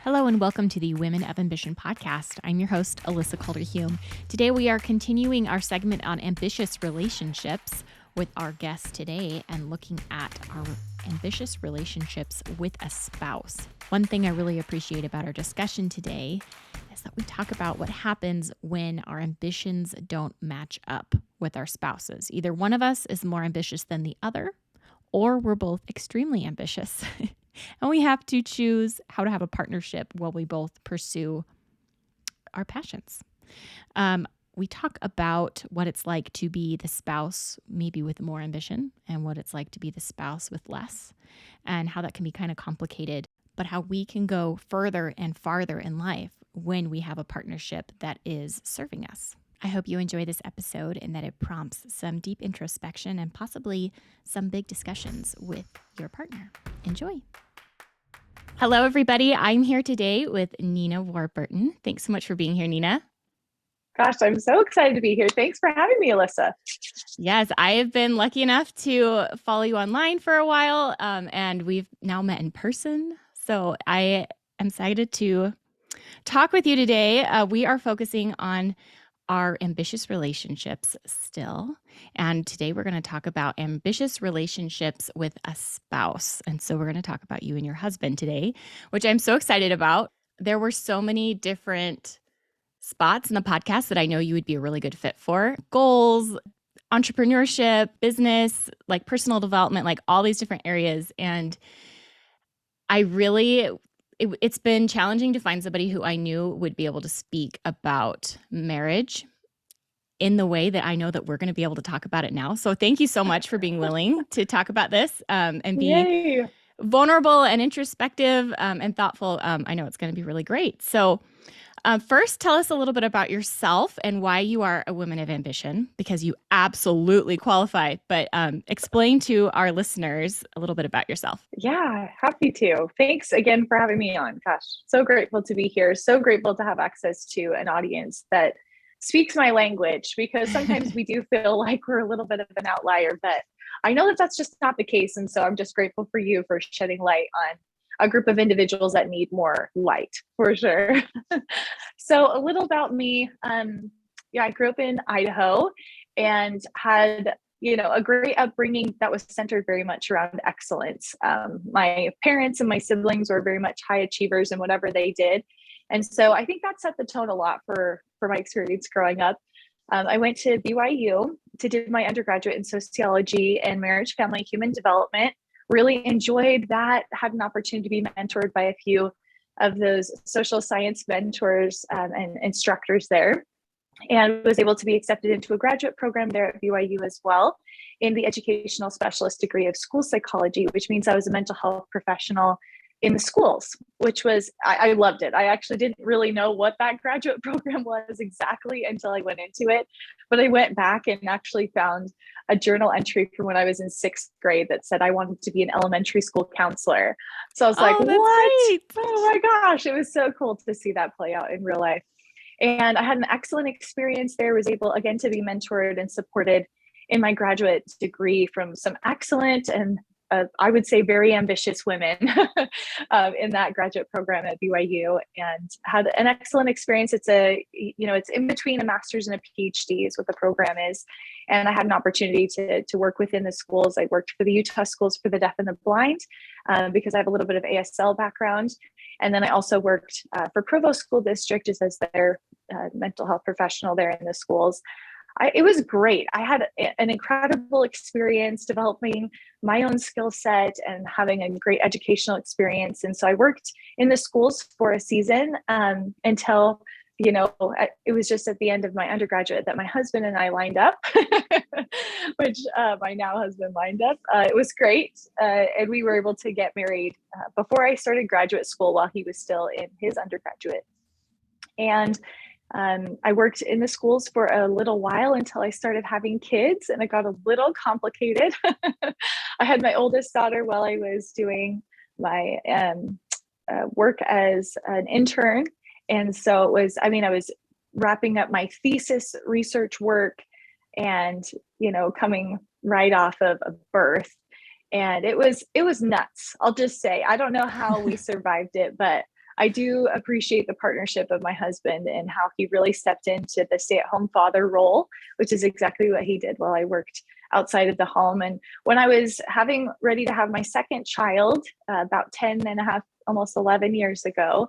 Hello and welcome to the Women of Ambition podcast. I'm your host, Alyssa Calder-Hume. Today we are continuing our segment on ambitious relationships with our guest today and looking at our ambitious relationships with a spouse. One thing I really appreciate about our discussion today is that we talk about what happens when our ambitions don't match up with our spouses. Either one of us is more ambitious than the other, or we're both extremely ambitious. And we have to choose how to have a partnership while we both pursue our passions. We talk about what it's like to be the spouse, maybe with more ambition, and what it's like to be the spouse with less, and how that can be kind of complicated, but how we can go further and farther in life when we have a partnership that is serving us. I hope you enjoy this episode and that it prompts some deep introspection and possibly some big discussions with your partner. Enjoy. Hello, everybody. I'm here today with Nina Warburton. Thanks so much for being here, Nina. Gosh, I'm so excited to be here. Thanks for having me, Alyssa. Yes, I have been lucky enough to follow you online for a while, and we've now met in person. So I am excited to talk with you today. We are focusing on our ambitious relationships still. And today we're going to talk about ambitious relationships with a spouse. And so we're going to talk about you and your husband today, which I'm so excited about. There were so many different spots in the podcast that I know you would be a really good fit for. Goals, entrepreneurship, business, like personal development, like all these different areas. And it's been challenging to find somebody who I knew would be able to speak about marriage in the way that I know that we're going to be able to talk about it now. So thank you so much for being willing to talk about this and be Yay. vulnerable and introspective and thoughtful. I know it's going to be really great. So first, tell us a little bit about yourself and why you are a woman of ambition, because you absolutely qualify. But explain to our listeners a little bit about yourself. Yeah, happy to. Thanks again for having me on. Gosh, so grateful to be here. So grateful to have access to an audience that speaks my language, because sometimes we do feel like we're a little bit of an outlier, but I know that that's just not the case. And so I'm just grateful for you for shedding light on a group of individuals that need more light, for sure. So a little about me. I grew up in Idaho and had, a great upbringing that was centered very much around excellence. My parents and my siblings were very much high achievers in whatever they did. And so I think that set the tone a lot for my experience growing up. I went to BYU to do my undergraduate in sociology and marriage, family, human development. Really enjoyed that, had an opportunity to be mentored by a few of those social science mentors and instructors there, and was able to be accepted into a graduate program there at BYU as well in the educational specialist degree of school psychology, which means I was a mental health professional in the schools, which was, I loved it. I actually didn't really know what that graduate program was exactly until I went into it, but I went back and actually found a journal entry from when I was in 6th grade that said I wanted to be an elementary school counselor. So I was like, that's what? great. Oh my gosh, it was so cool to see that play out in real life. And I had an excellent experience there, was able again to be mentored and supported in my graduate degree from some excellent and I would say very ambitious women in that graduate program at BYU, and had an excellent experience. It's it's in between a master's and a PhD is what the program is. And I had an opportunity to work within the schools. I worked for the Utah Schools for the Deaf and the Blind because I have a little bit of ASL background. And then I also worked for Provo School District as their mental health professional there in the schools. It was great. I had an incredible experience developing my own skill set and having a great educational experience. And so I worked in the schools for a season until, it was just at the end of my undergraduate that my husband and I lined up, which my now husband lined up. It was great. And we were able to get married before I started graduate school while he was still in his undergraduate. And I worked in the schools for a little while until I started having kids, and it got a little complicated. I had my oldest daughter while I was doing my work as an intern. And so it was, I was wrapping up my thesis research work and, coming right off of a birth. And it was nuts. I'll just say, I don't know how we survived it, but I do appreciate the partnership of my husband and how he really stepped into the stay-at-home father role, which is exactly what he did while I worked outside of the home. And when I was ready to have my second child, about 10 and a half, almost 11 years ago,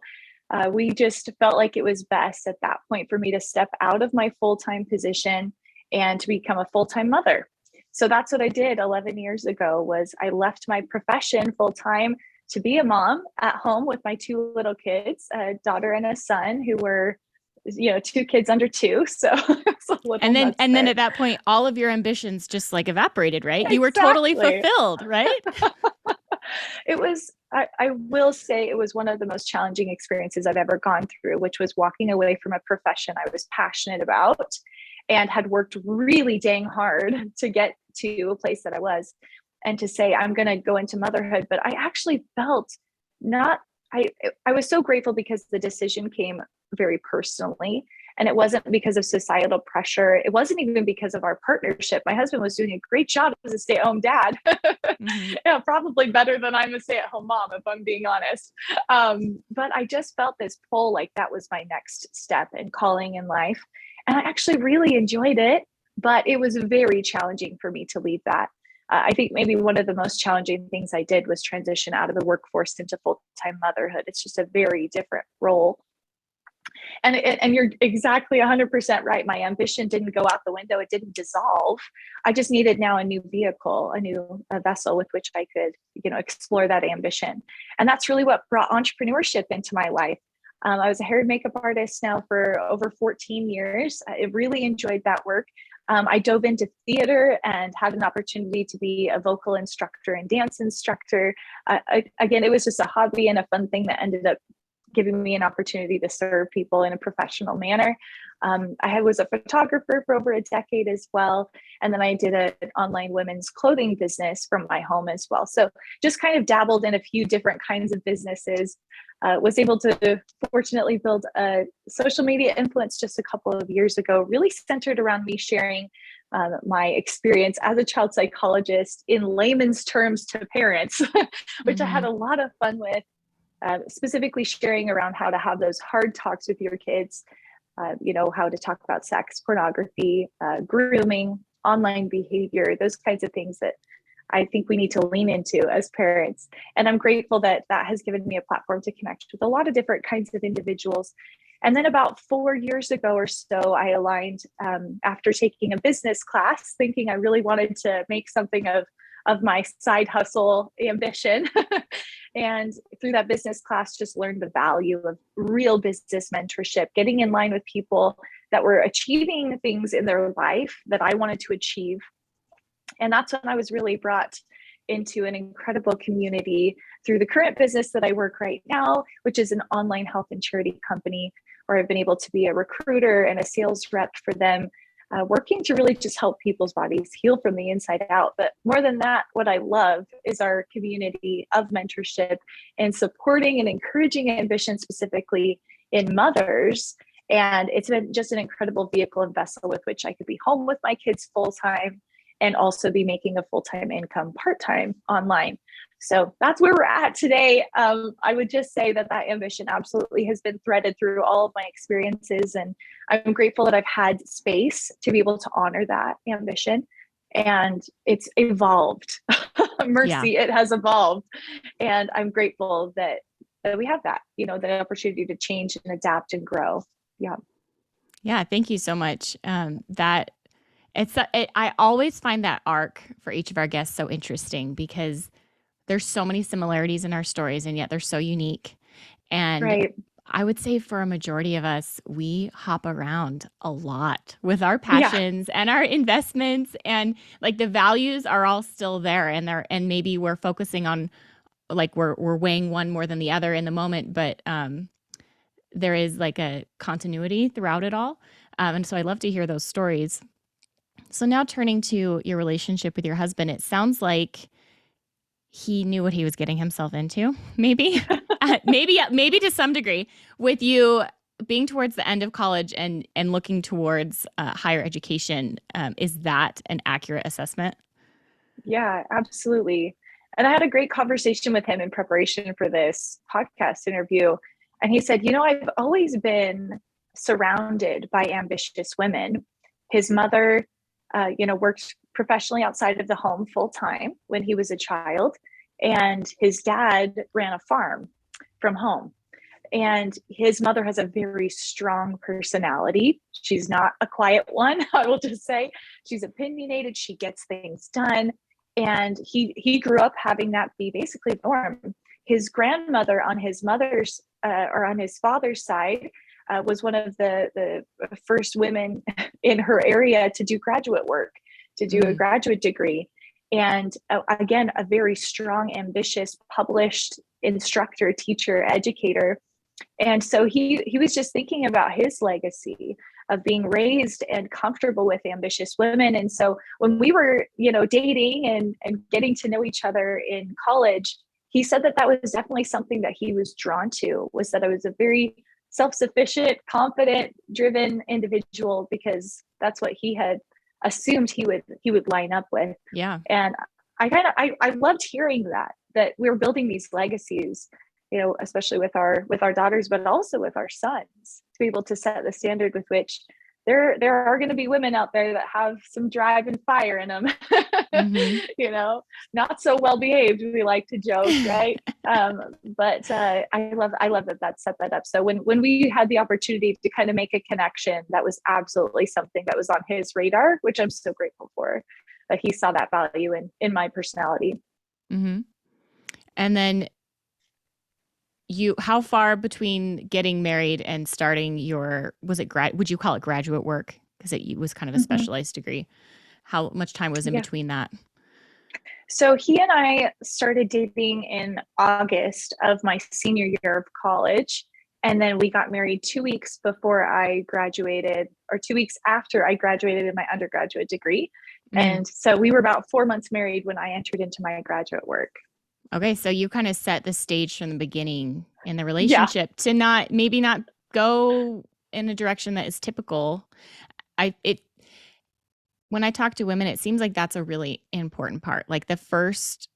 we just felt like it was best at that point for me to step out of my full-time position and to become a full-time mother. So that's what I did 11 years ago. Was I left my profession full-time to be a mom at home with my two little kids, a daughter and a son, who were, two kids under two. So it's a little and then at that point, all of your ambitions just like evaporated, right? Exactly. You were totally fulfilled, right? It was, I will say it was one of the most challenging experiences I've ever gone through, which was walking away from a profession I was passionate about and had worked really dang hard to get to a place that I was, and to say, I'm going to go into motherhood. But I actually felt not, I was so grateful because the decision came very personally. And it wasn't because of societal pressure. It wasn't even because of our partnership. My husband was doing a great job as a stay-at-home dad. Mm-hmm. Yeah, probably better than I'm a stay-at-home mom, if I'm being honest. But I just felt this pull, like that was my next step and calling in life. And I actually really enjoyed it, but it was very challenging for me to leave that. I think maybe one of the most challenging things I did was transition out of the workforce into full-time motherhood. It's just a very different role. And you're exactly 100% right. My ambition didn't go out the window. It didn't dissolve. I just needed now a new vehicle, a vessel with which I could, explore that ambition. And that's really what brought entrepreneurship into my life. I was a hair and makeup artist now for over 14 years. I really enjoyed that work. I dove into theater and had an opportunity to be a vocal instructor and dance instructor. Again, it was just a hobby and a fun thing that ended up giving me an opportunity to serve people in a professional manner. I was a photographer for over a decade as well. And then I did an online women's clothing business from my home as well. So just kind of dabbled in a few different kinds of businesses. Was able to fortunately build a social media influence just a couple of years ago, really centered around me sharing my experience as a child psychologist in layman's terms to parents, which I had a lot of fun with. Specifically sharing around how to have those hard talks with your kids, how to talk about sex, pornography, grooming, online behavior, those kinds of things that I think we need to lean into as parents. And I'm grateful that that has given me a platform to connect with a lot of different kinds of individuals. And then about 4 years ago or so, I aligned after taking a business class, thinking I really wanted to make something of my side hustle ambition. And through that business class, just learned the value of real business mentorship, getting in line with people that were achieving things in their life that I wanted to achieve. And that's when I was really brought into an incredible community through the current business that I work right now, which is an online health and charity company, where I've been able to be a recruiter and a sales rep for them, working to really just help people's bodies heal from the inside out. But more than that, what I love is our community of mentorship and supporting and encouraging ambition, specifically in mothers. And it's been just an incredible vehicle and vessel with which I could be home with my kids full time and also be making a full-time income part-time online. So that's where we're at today. I would just say that ambition absolutely has been threaded through all of my experiences. And I'm grateful that I've had space to be able to honor that ambition. And it's evolved. Mercy, It has evolved. And I'm grateful that we have that, the opportunity to change and adapt and grow. Yeah. Yeah. Thank you so much. I always find that arc for each of our guests so interesting because there's so many similarities in our stories, and yet they're so unique. And right. I would say for a majority of us, we hop around a lot with our passions and our investments, and like the values are all still there, and maybe we're focusing on like we're weighing one more than the other in the moment, but there is like a continuity throughout it all. And so I love to hear those stories. So now turning to your relationship with your husband, it sounds like he knew what he was getting himself into, maybe, maybe to some degree, with you being towards the end of college and looking towards higher education. Is that an accurate assessment? Yeah, absolutely. And I had a great conversation with him in preparation for this podcast interview. And he said, I've always been surrounded by ambitious women. His mother, worked professionally outside of the home full time when he was a child. And his dad ran a farm from home. And his mother has a very strong personality. She's not a quiet one, I will just say. She's opinionated. She gets things done. And he grew up having that be basically the norm. His grandmother on his mother's or on his father's side was one of the first women in her area to do graduate work, to do a graduate degree. And again, a very strong, ambitious, published instructor, teacher, educator. And so he was just thinking about his legacy of being raised and comfortable with ambitious women. And so when we were, dating and getting to know each other in college, he said that was definitely something that he was drawn to, was that I was a very self-sufficient, confident, driven individual, because that's what he had assumed he would line up with. Yeah. And I loved hearing that we're building these legacies, especially with our daughters, but also with our sons, to be able to set the standard with which there are going to be women out there that have some drive and fire in them, not so well behaved. We like to joke, right? But I love that set that up. So when we had the opportunity to kind of make a connection, that was absolutely something that was on his radar, which I'm so grateful for, that he saw that value in my personality. Mm-hmm. And then how far between getting married and starting would you call it graduate work? Because it was kind of a specialized degree. How much time was in between that? So he and I started dating in August of my senior year of college. And then we got married 2 weeks before I graduated, or 2 weeks after I graduated in my undergraduate degree. And so we were about 4 months married when I entered into my graduate work. Okay, so you kind of set the stage from the beginning in the relationship to maybe not go in a direction that is typical. When I talk to women, it seems like that's a really important part. Like the first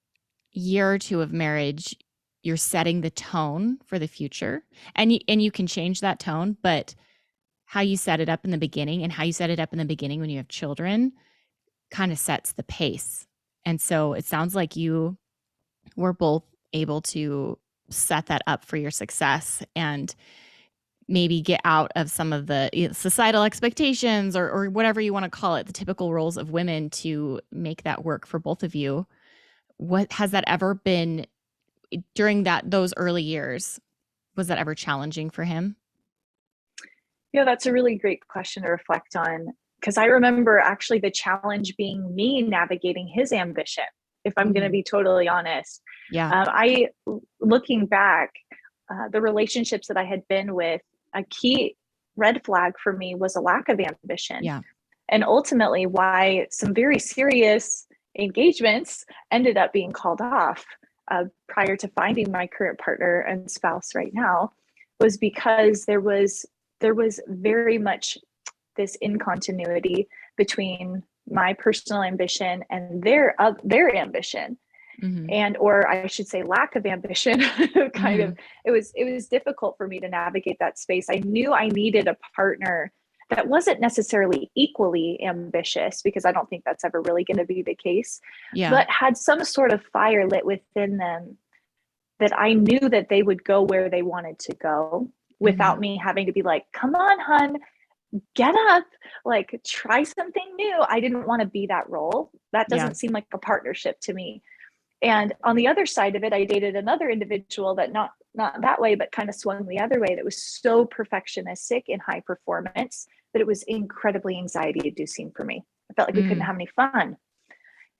year or two of marriage, you're setting the tone for the future, and you can change that tone, but how you set it up in the beginning and how you set it up in the beginning when you have children kind of sets the pace. And so it sounds like you were both able to set that up for your success and maybe get out of some of the societal expectations or whatever you want to call it, the typical roles of women, to make that work for both of you. What has that ever been during those early years? Was that ever challenging for him? Yeah, that's a really great question to reflect on, because I remember actually the challenge being me navigating his ambition, if I'm going to be totally honest. Yeah. Looking back, the relationships that I had been with, a key red flag for me was a lack of ambition. Yeah. And ultimately why some very serious engagements ended up being called off prior to finding my current partner and spouse right now, was because there was very much this incontinuity between my personal ambition and their ambition. And, or I should say lack of ambition. It was difficult for me to navigate that space. I knew I needed a partner that wasn't necessarily equally ambitious, because I don't think that's ever really going to be the case, but had some sort of fire lit within them, that I knew that they would go where they wanted to go without me having to be like, come on, hun, get up, like try something new. I didn't want to be that role. That doesn't seem like a partnership to me. And on the other side of it, I dated another individual that not that way, but kind of swung the other way, that was so perfectionistic and high performance that it was incredibly anxiety inducing for me. I felt like we couldn't have any fun.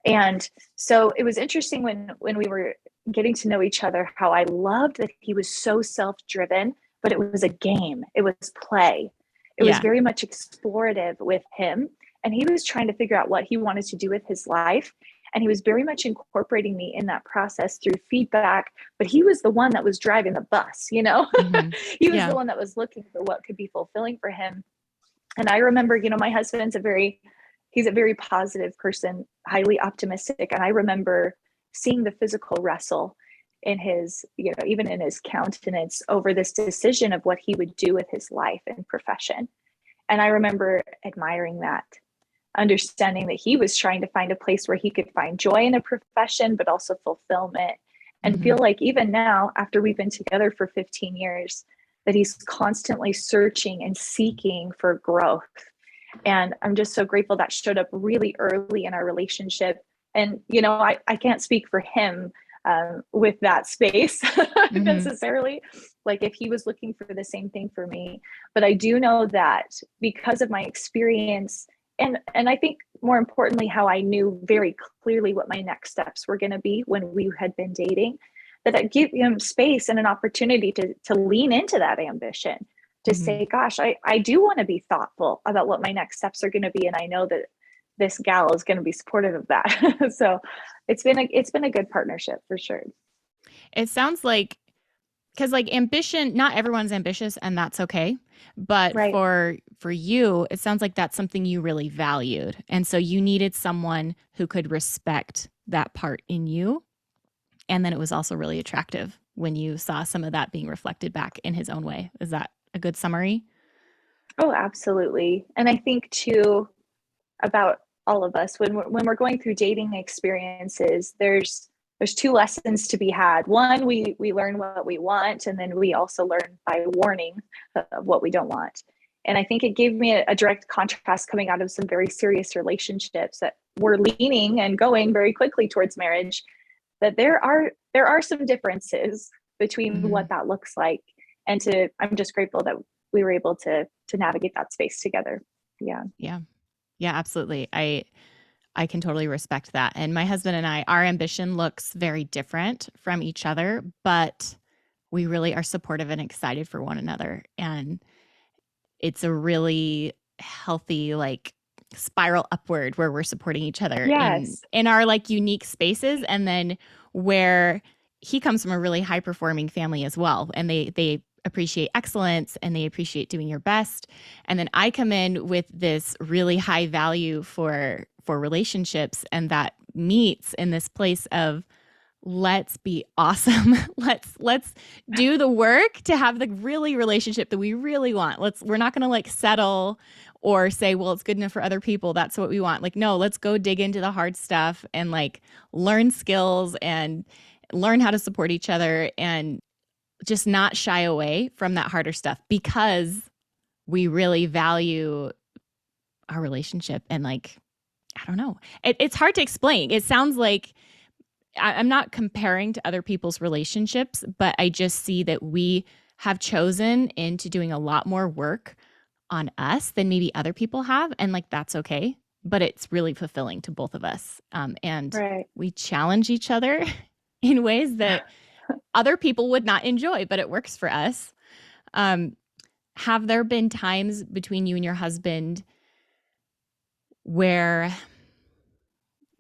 And so it was interesting when we were getting to know each other, how I loved that he was so self-driven, but it was a game. It was play. It was very much explorative with him. And he was trying to figure out what he wanted to do with his life. And he was very much incorporating me in that process through feedback, but he was the one that was driving the bus, He was the one that was looking for what could be fulfilling for him. And I remember, my husband's he's a very positive person, highly optimistic. And I remember seeing the physical wrestle in his, even in his countenance over this decision of what he would do with his life and profession. And I remember admiring that, understanding that he was trying to find a place where he could find joy in a profession, but also fulfillment. And feel like even now, after we've been together for 15 years, that he's constantly searching and seeking for growth. And I'm just so grateful that showed up really early in our relationship. And, I can't speak for him with that space necessarily, like if he was looking for the same thing for me. But I do know that because of my experience, and I think more importantly, how I knew very clearly what my next steps were going to be when we had been dating, that I give him space and an opportunity to lean into that ambition, to say, gosh, I do want to be thoughtful about what my next steps are going to be. And I know that this gal is going to be supportive of that. So it's been a good partnership for sure. It sounds like, because like ambition, not everyone's ambitious, and that's okay. But Right. for you, it sounds like that's something you really valued. And so you needed someone who could respect that part in you. And then it was also really attractive when you saw some of that being reflected back in his own way. Is that a good summary? Oh, absolutely. And I think too, about all of us, when we're going through dating experiences, there's two lessons to be had. One, we learn what we want, and then we also learn by warning of what we don't want. And I think it gave me a direct contrast coming out of some very serious relationships that were leaning and going very quickly towards marriage, that there are some differences between what that looks like. And I'm just grateful that we were able to navigate that space together. Yeah. Yeah, absolutely. I can totally respect that. And my husband and I, our ambition looks very different from each other, but we really are supportive and excited for one another. And it's a really healthy, like, spiral upward where we're supporting each other in our like unique spaces. And then where he comes from a really high performing family as well. And they appreciate excellence and they appreciate doing your best. And then I come in with this really high value for relationships, and that meets in this place of let's be awesome. Let's do the work to have the really relationship that we really want. We're not going to like settle or say, well, it's good enough for other people, that's what we want. Like, no, let's go dig into the hard stuff and like learn skills and learn how to support each other and just not shy away from that harder stuff, because we really value our relationship. And like, I don't know, it's hard to explain. It sounds like I'm not comparing to other people's relationships, but I just see that we have chosen into doing a lot more work on us than maybe other people have. And like, that's okay, but it's really fulfilling to both of us. And we challenge each other in ways that other people would not enjoy, but it works for us. Have there been times between you and your husband where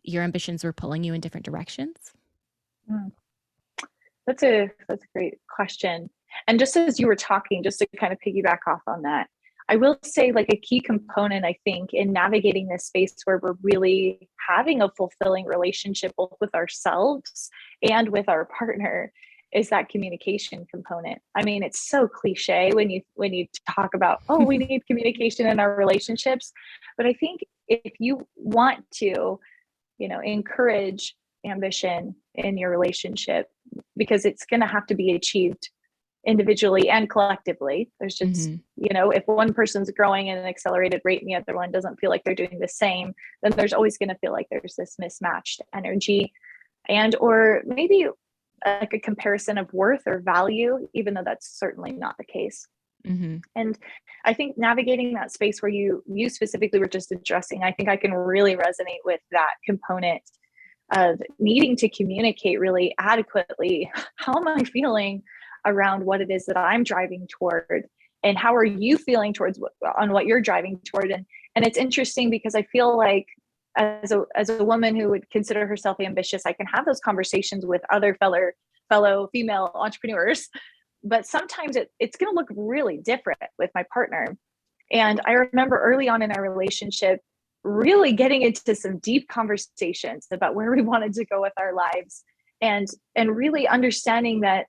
your ambitions were pulling you in different directions? That's a great question. And just as you were talking, just to kind of piggyback off on that, I will say like a key component, I think, in navigating this space where we're really having a fulfilling relationship both with ourselves and with our partner is that communication component. I mean, it's so cliche when you talk about, oh, we need communication in our relationships. But I think if you want to, encourage ambition in your relationship, because it's going to have to be achieved individually and collectively. There's just, if one person's growing at an accelerated rate and the other one doesn't feel like they're doing the same, then there's always going to feel like there's this mismatched energy or maybe like a comparison of worth or value, even though that's certainly not the case. And I think navigating that space where you specifically were just addressing, I think I can really resonate with that component of needing to communicate really adequately. How am I feeling around what it is that I'm driving toward, and how are you feeling towards what you're driving toward? And it's interesting because I feel like as a woman who would consider herself ambitious, I can have those conversations with other fellow female entrepreneurs, but sometimes it's going to look really different with my partner. And I remember early on in our relationship, really getting into some deep conversations about where we wanted to go with our lives. and really understanding that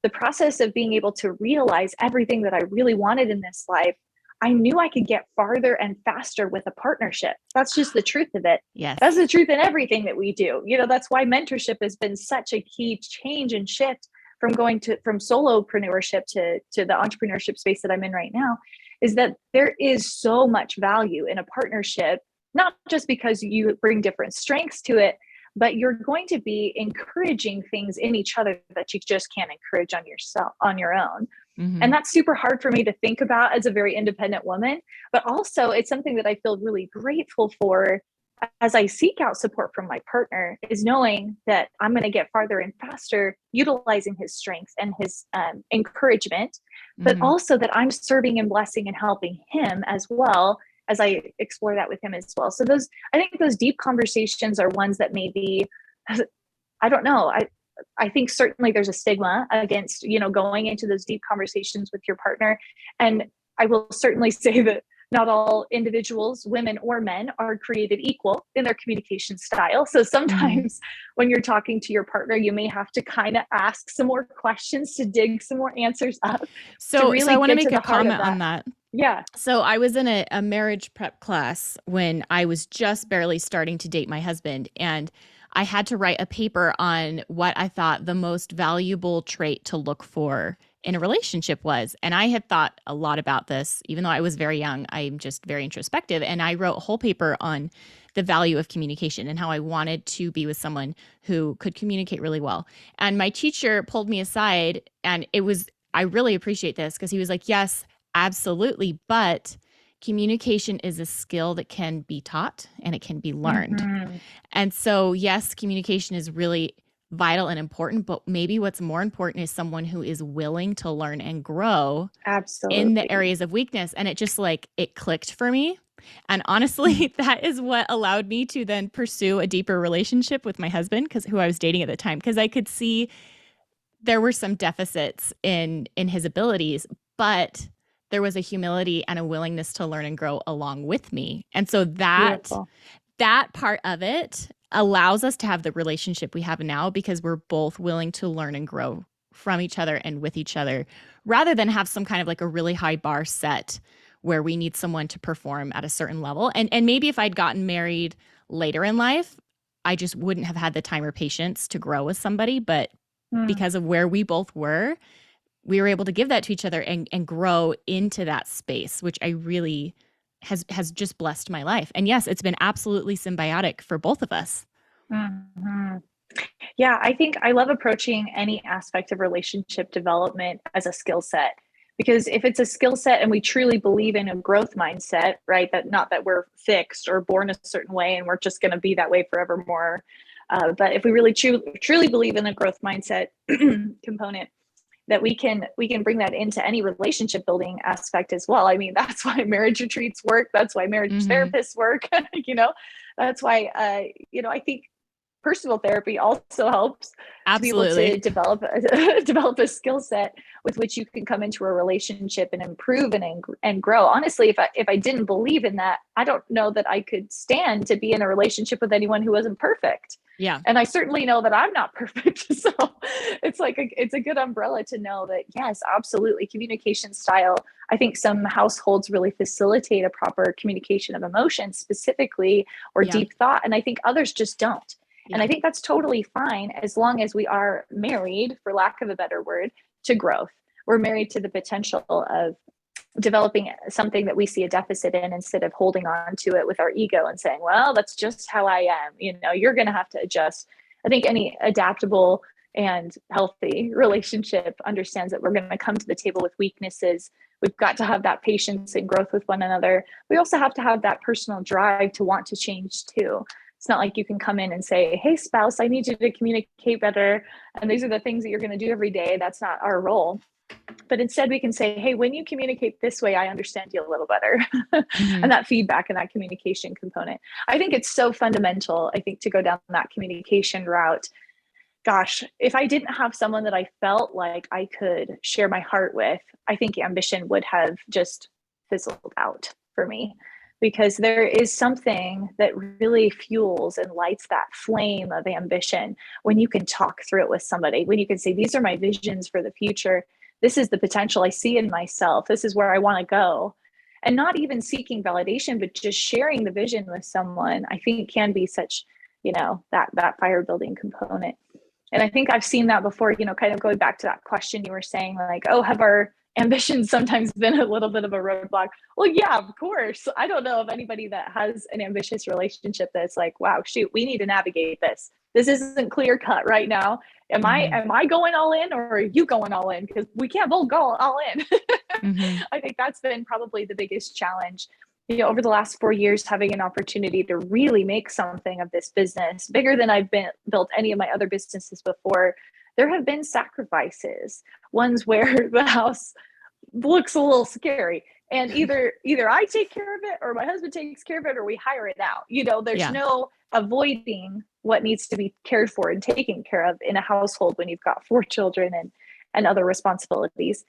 the process of being able to realize everything that I really wanted in this life, I knew I could get farther and faster with a partnership. That's just the truth of it. Yes. That's the truth in everything that we do. That's why mentorship has been such a key change and shift from solopreneurship to the entrepreneurship space that I'm in right now, is that there is so much value in a partnership, not just because you bring different strengths to it, but you're going to be encouraging things in each other that you just can't encourage on your own. Mm-hmm. And that's super hard for me to think about as a very independent woman, but also it's something that I feel really grateful for as I seek out support from my partner, is knowing that I'm going to get farther and faster utilizing his strengths and his encouragement, but also that I'm serving and blessing and helping him as well as I explore that with him as well. So I think those deep conversations are ones that maybe, I don't know, I think certainly there's a stigma against, going into those deep conversations with your partner. And I will certainly say that not all individuals, women or men, are created equal in their communication style. So sometimes when you're talking to your partner, you may have to kind of ask some more questions to dig some more answers up. So I want to make a comment on that. Yeah. So I was in a marriage prep class when I was just barely starting to date my husband, and I had to write a paper on what I thought the most valuable trait to look for in a relationship was. And I had thought a lot about this, even though I was very young. I'm just very introspective. And I wrote a whole paper on the value of communication and how I wanted to be with someone who could communicate really well. And my teacher pulled me aside, and I really appreciate this, because he was like, yes, absolutely. But communication is a skill that can be taught and it can be learned. And so, yes, communication is really vital and important, but maybe what's more important is someone who is willing to learn and grow in the areas of weakness. And it just it clicked for me. And honestly, that is what allowed me to then pursue a deeper relationship with my husband, who I was dating at the time, because I could see there were some deficits in his abilities, but there was a humility and a willingness to learn and grow along with me. And so that part of it allows us to have the relationship we have now, because we're both willing to learn and grow from each other and with each other, rather than have some kind of a really high bar set where we need someone to perform at a certain level. And maybe if I'd gotten married later in life, I just wouldn't have had the time or patience to grow with somebody. But because of where we both were, we were able to give that to each other and grow into that space, which I really has just blessed my life. And yes, it's been absolutely symbiotic for both of us. Yeah, I think I love approaching any aspect of relationship development as a skill set, because if it's a skill set and we truly believe in a growth mindset, right, that not that we're fixed or born a certain way and we're just going to be that way forevermore, but if we really truly believe in the growth mindset component, that we can bring that into any relationship building aspect as well. I mean, that's why marriage retreats work. That's why marriage therapists work. That's why, I think personal therapy also helps to be able to develop a skill set with which you can come into a relationship and improve and grow. Honestly, if I didn't believe in that, I don't know that I could stand to be in a relationship with anyone who wasn't perfect. Yeah. And I certainly know that I'm not perfect. So it's a good umbrella to know that, yes, absolutely. Communication style. I think some households really facilitate a proper communication of emotion specifically, or deep thought. And I think others just don't. Yeah. And I think that's totally fine, as long as we are married, for lack of a better word, to growth. We're married to the potential of developing something that we see a deficit in, instead of holding on to it with our ego and saying, well, that's just how I am. You're going to have to adjust. I think any adaptable and healthy relationship understands that we're going to come to the table with weaknesses. We've got to have that patience and growth with one another. We also have to have that personal drive to want to change too. It's not like you can come in and say, hey, spouse, I need you to communicate better, and these are the things that you're going to do every day. That's not our role. But instead we can say, hey, when you communicate this way, I understand you a little better. And that feedback and that communication component. I think it's so fundamental, to go down that communication route. Gosh, if I didn't have someone that I felt like I could share my heart with, I think ambition would have just fizzled out for me. because there is something that really fuels and lights that flame of ambition when you can talk through it with somebody, when you can say, these are my visions for the future. This is the potential I see in myself. This is where I want to go. And not even seeking validation, but just sharing the vision with someone, I think can be such, that fire building component. And I think I've seen that before, kind of going back to that question you were saying, like, oh, have our ambitions sometimes been a little bit of a roadblock? Well, yeah, of course. I don't know of anybody that has an ambitious relationship that's like, wow, shoot, we need to navigate this. This isn't clear cut right now. Am I going all in, or are you going all in? Because we can't both go all in. I think that's been probably the biggest challenge. Over the last 4 years, having an opportunity to really make something of this business bigger than I've built any of my other businesses before, there have been sacrifices, ones where the house looks a little scary, and either I take care of it, or my husband takes care of it, or we hire it out. There's no avoiding what needs to be cared for and taken care of in a household when you've got 4 children and other responsibilities.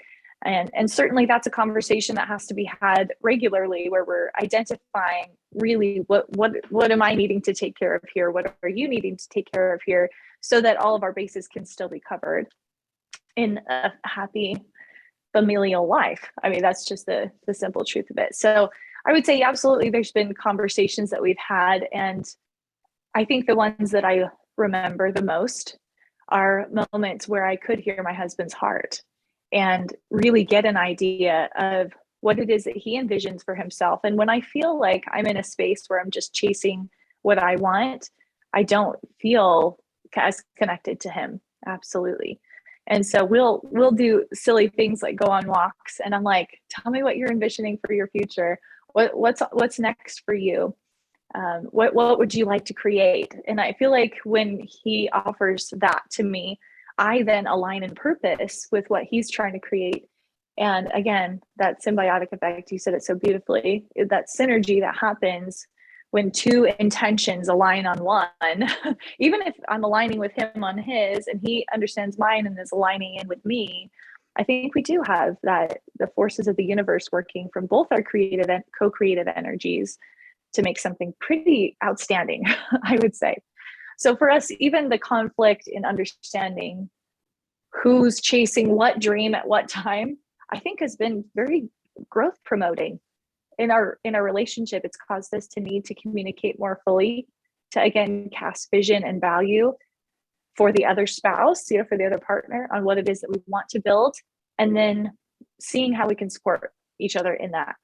And certainly that's a conversation that has to be had regularly, where we're identifying really what am I needing to take care of here? What are you needing to take care of here? So that all of our bases can still be covered in a happy familial life. I mean, that's just the simple truth of it. So I would say absolutely there's been conversations that we've had. And I think the ones that I remember the most are moments where I could hear my husband's heart and really get an idea of what it is that he envisions for himself. And when I feel like I'm in a space where I'm just chasing what I want, I don't feel as connected to him. Absolutely. And so we'll do silly things like go on walks, and I'm like, tell me what you're envisioning for your future. What's next for you? What would you like to create? And I feel like when he offers that to me, I then align in purpose with what he's trying to create. And again, that symbiotic effect, you said it so beautifully, that synergy that happens when 2 intentions align on one, even if I'm aligning with him on his and he understands mine and is aligning in with me, I think we do have that, the forces of the universe working from both our creative and co-creative energies to make something pretty outstanding, I would say. So for us, even the conflict in understanding who's chasing what dream at what time, I think has been very growth promoting in our relationship. It's caused us to need to communicate more fully, to again cast vision and value for the other spouse, for the other partner, on what it is that we want to build, and then seeing how we can support each other in that.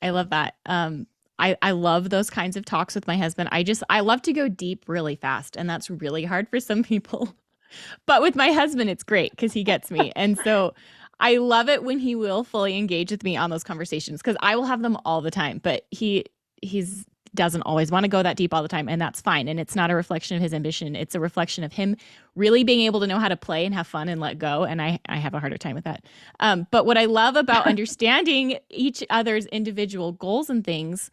I love that. I love those kinds of talks with my husband. I love to go deep really fast, and that's really hard for some people. But with my husband, it's great because he gets me. And so I love it when he will fully engage with me on those conversations, because I will have them all the time, but he's doesn't always want to go that deep all the time, and that's fine. And it's not a reflection of his ambition. It's a reflection of him really being able to know how to play and have fun and let go. And I have a harder time with that. But what I love about understanding each other's individual goals and things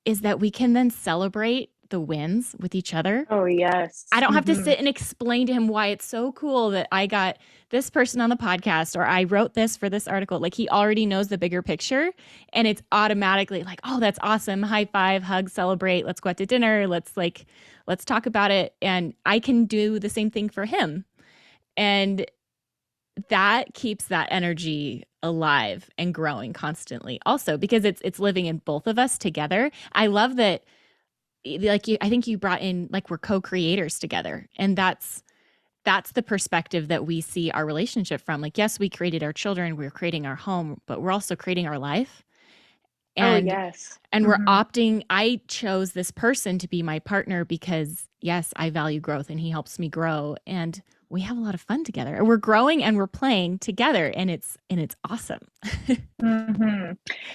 is that we can then celebrate the wins with each other. Oh, yes. I don't have to sit and explain to him why it's so cool that I got this person on the podcast, or I wrote this for this article. Like, he already knows the bigger picture, and it's automatically like, oh, that's awesome. High five, hug, celebrate. Let's go out to dinner. Let's talk about it. And I can do the same thing for him. And that keeps that energy alive and growing constantly also, because it's living in both of us together. I love that. I think you brought in, like, we're co-creators together, and that's the perspective that we see our relationship from. Like, yes, we created our children, we're creating our home, but we're also creating our life. And, yes. And we're opting, I chose this person to be my partner because, yes, I value growth and he helps me grow, and we have a lot of fun together. And we're growing and we're playing together, and it's awesome.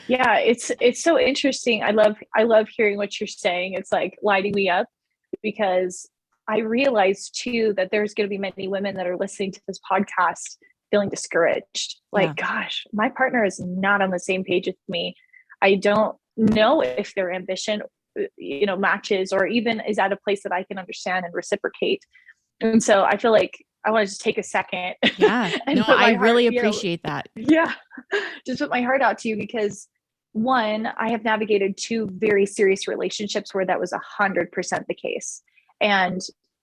Yeah, it's so interesting. I love hearing what you're saying. It's like lighting me up, because I realize too that there's going to be many women that are listening to this podcast feeling discouraged. Like, gosh, my partner is not on the same page with me. I don't know if their ambition, matches, or even is at a place that I can understand and reciprocate. And so I feel like I want to just take a second. Yeah. No, I really appreciate that. Yeah. Just put my heart out to you, because one, I have navigated two very serious relationships where that was 100% the case. And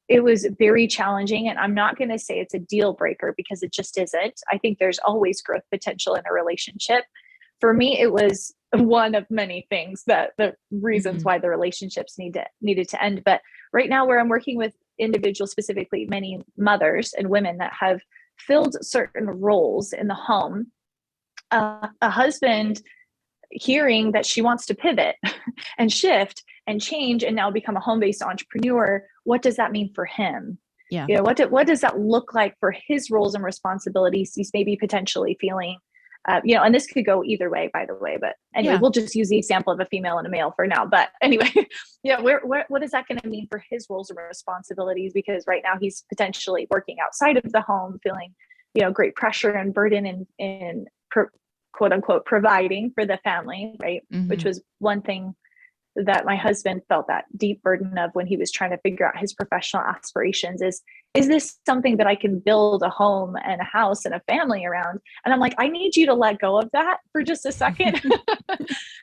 it was very challenging. And I'm not going to say it's a deal breaker because it just isn't. I think there's always growth potential in a relationship. For me, it was one of many things that the reasons why the relationships needed to end. But right now, where I'm working with individuals, specifically many mothers and women that have filled certain roles in the home, a husband hearing that she wants to pivot and shift and change and now become a home-based entrepreneur, what does that mean for him? Yeah. What does that look like for his roles and responsibilities he's maybe potentially feeling? And this could go either way, by the way, but anyway, we'll just use the example of a female and a male for now. But anyway, what is that going to mean for his roles and responsibilities? Because right now he's potentially working outside of the home, feeling, great pressure and burden in quote unquote providing for the family, right? Which was one thing that my husband felt that deep burden of when he was trying to figure out his professional aspirations is this something that I can build a home and a house and a family around? And I'm like, I need you to let go of that for just a second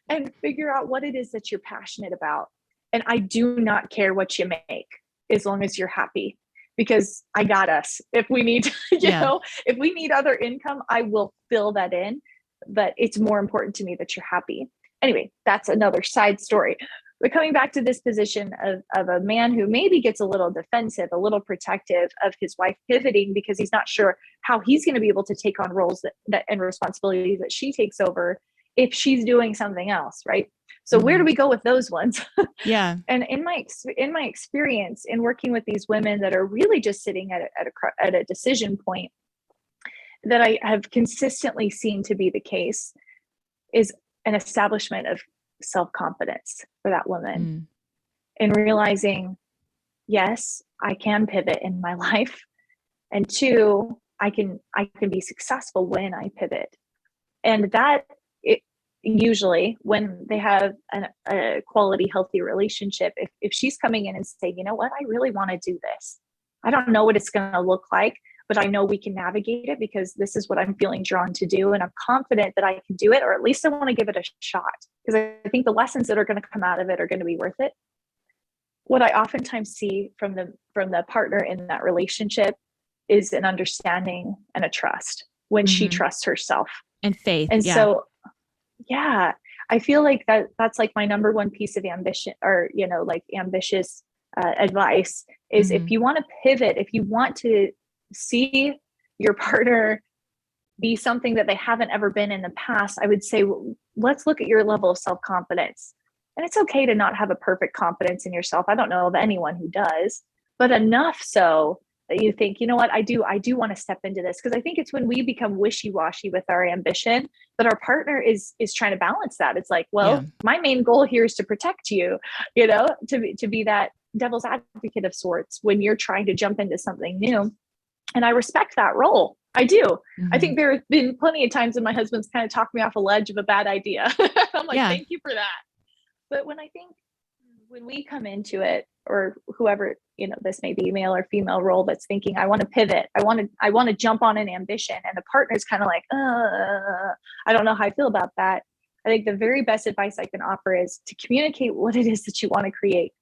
and figure out what it is that you're passionate about. And I do not care what you make as long as you're happy, because I got us. If we need, if we need other income, I will fill that in. But it's more important to me that you're happy. Anyway, that's another side story. But coming back to this position of a man who maybe gets a little defensive, a little protective of his wife pivoting because he's not sure how he's going to be able to take on roles that and responsibilities that she takes over if she's doing something else, right? So where do we go with those ones? Yeah. And in my experience in working with these women that are really just sitting at a decision point, that I have consistently seen to be the case is an establishment of self-confidence for that woman and realizing, yes, I can pivot in my life. And two, I can be successful when I pivot. And that usually when they have a quality, healthy relationship, if she's coming in and saying, you know what, I really want to do this. I don't know what it's going to look like, but I know we can navigate it because this is what I'm feeling drawn to do. And I'm confident that I can do it, or at least I want to give it a shot because I think the lessons that are going to come out of it are going to be worth it. What I oftentimes see from the partner in that relationship is an understanding and a trust when she trusts herself. And faith. And so, I feel like that's like my number one piece of ambition, or, ambitious advice is if you want to pivot, if you want to see your partner be something that they haven't ever been in the past, I would say, let's look at your level of self-confidence. And it's okay to not have a perfect confidence in yourself. I don't know of anyone who does, but enough so that you think, you know what, I do want to step into this. Because I think it's when we become wishy-washy with our ambition that our partner is trying to balance that. It's like, my main goal here is to protect you, to be that devil's advocate of sorts when you're trying to jump into something new. And I respect that role. I do. I think there have been plenty of times when my husband's kind of talked me off a ledge of a bad idea. I'm like, thank you for that. But when we come into it, or whoever, this may be male or female role that's thinking, I want to pivot. I want to jump on an ambition. And the partner's kind of like, I don't know how I feel about that. I think the very best advice I can offer is to communicate what it is that you want to create.